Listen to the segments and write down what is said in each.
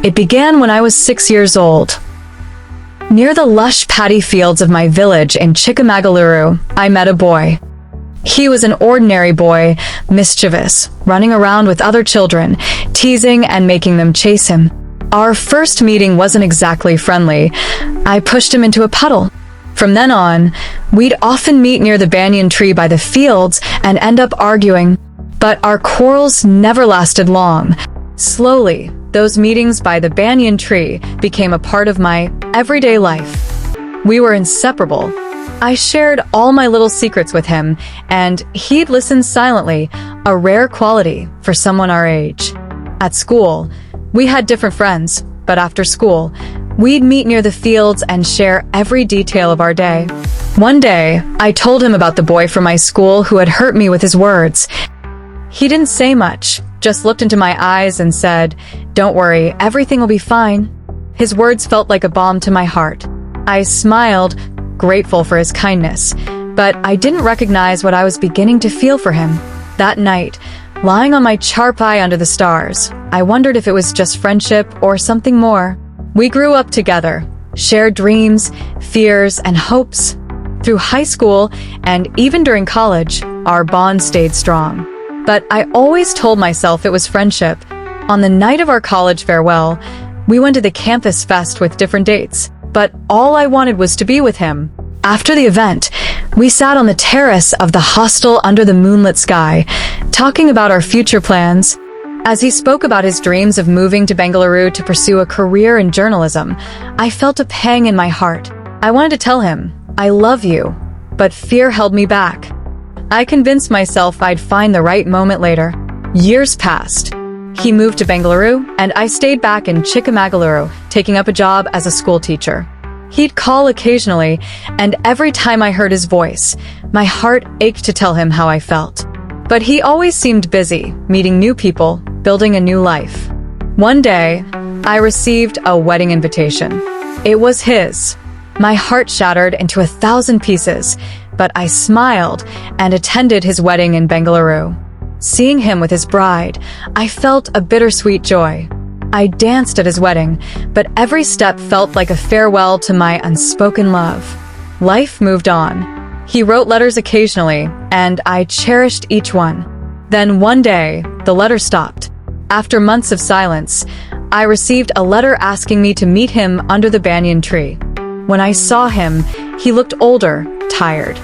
It began when I was 6 years old. Near the lush paddy fields of my village in Chikkamagaluru, I met a boy. He was an ordinary boy, mischievous, running around with other children, teasing and making them chase him. Our first meeting wasn't exactly friendly. I pushed him into a puddle. From then on, we'd often meet near the banyan tree by the fields and end up arguing, but our quarrels never lasted long. Slowly, those meetings by the banyan tree became a part of my everyday life. We were inseparable. I shared all my little secrets with him, and he'd listen silently, a rare quality for someone our age. At school, we had different friends, but after school, we'd meet near the fields and share every detail of our day. One day, I told him about the boy from my school who had hurt me with his words. He didn't say much, just looked into my eyes and said, "Don't worry, everything will be fine." His words felt like a balm to my heart. I smiled, grateful for his kindness, but I didn't recognize what I was beginning to feel for him. That night, lying on my charpai under the stars, I wondered if it was just friendship or something more. We grew up together, shared dreams, fears, and hopes. Through high school and even during college, our bond stayed strong. But I always told myself it was friendship. On the night of our college farewell, we went to the campus fest with different dates, but all I wanted was to be with him. After the event, we sat on the terrace of the hostel under the moonlit sky, talking about our future plans. As he spoke about his dreams of moving to Bengaluru to pursue a career in journalism, I felt a pang in my heart. I wanted to tell him, "I love you," but fear held me back. I convinced myself I'd find the right moment later. Years passed. He moved to Bengaluru, and I stayed back in Chikkamagaluru, taking up a job as a school teacher. He'd call occasionally, and every time I heard his voice, my heart ached to tell him how I felt. But he always seemed busy, meeting new people, building a new life. One day, I received a wedding invitation. It was his. My heart shattered into 1,000 pieces, but I smiled and attended his wedding in Bengaluru. Seeing him with his bride, I felt a bittersweet joy. I danced at his wedding, but every step felt like a farewell to my unspoken love. Life moved on. He wrote letters occasionally, and I cherished each one. Then one day, the letter stopped. After months of silence, I received a letter asking me to meet him under the banyan tree. When I saw him, he looked older, tired.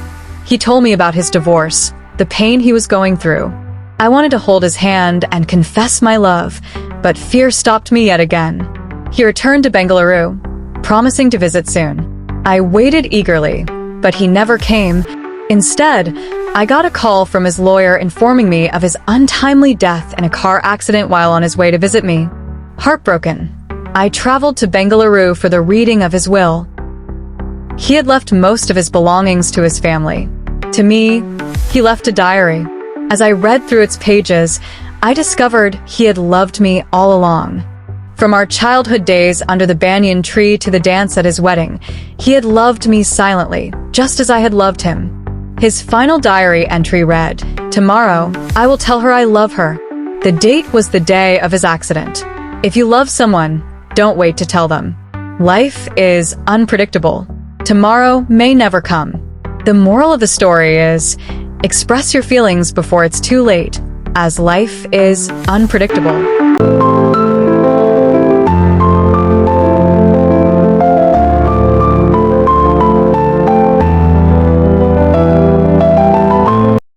He told me about his divorce, the pain he was going through. I wanted to hold his hand and confess my love, but fear stopped me yet again. He returned to Bengaluru, promising to visit soon. I waited eagerly, but he never came. Instead, I got a call from his lawyer informing me of his untimely death in a car accident while on his way to visit me. Heartbroken, I traveled to Bengaluru for the reading of his will. He had left most of his belongings to his family. To me, he left a diary. As I read through its pages, I discovered he had loved me all along. From our childhood days under the banyan tree to the dance at his wedding, he had loved me silently, just as I had loved him. His final diary entry read, "Tomorrow, I will tell her I love her." The date was the day of his accident. If you love someone, don't wait to tell them. Life is unpredictable. Tomorrow may never come. The moral of the story is, express your feelings before it's too late, as life is unpredictable.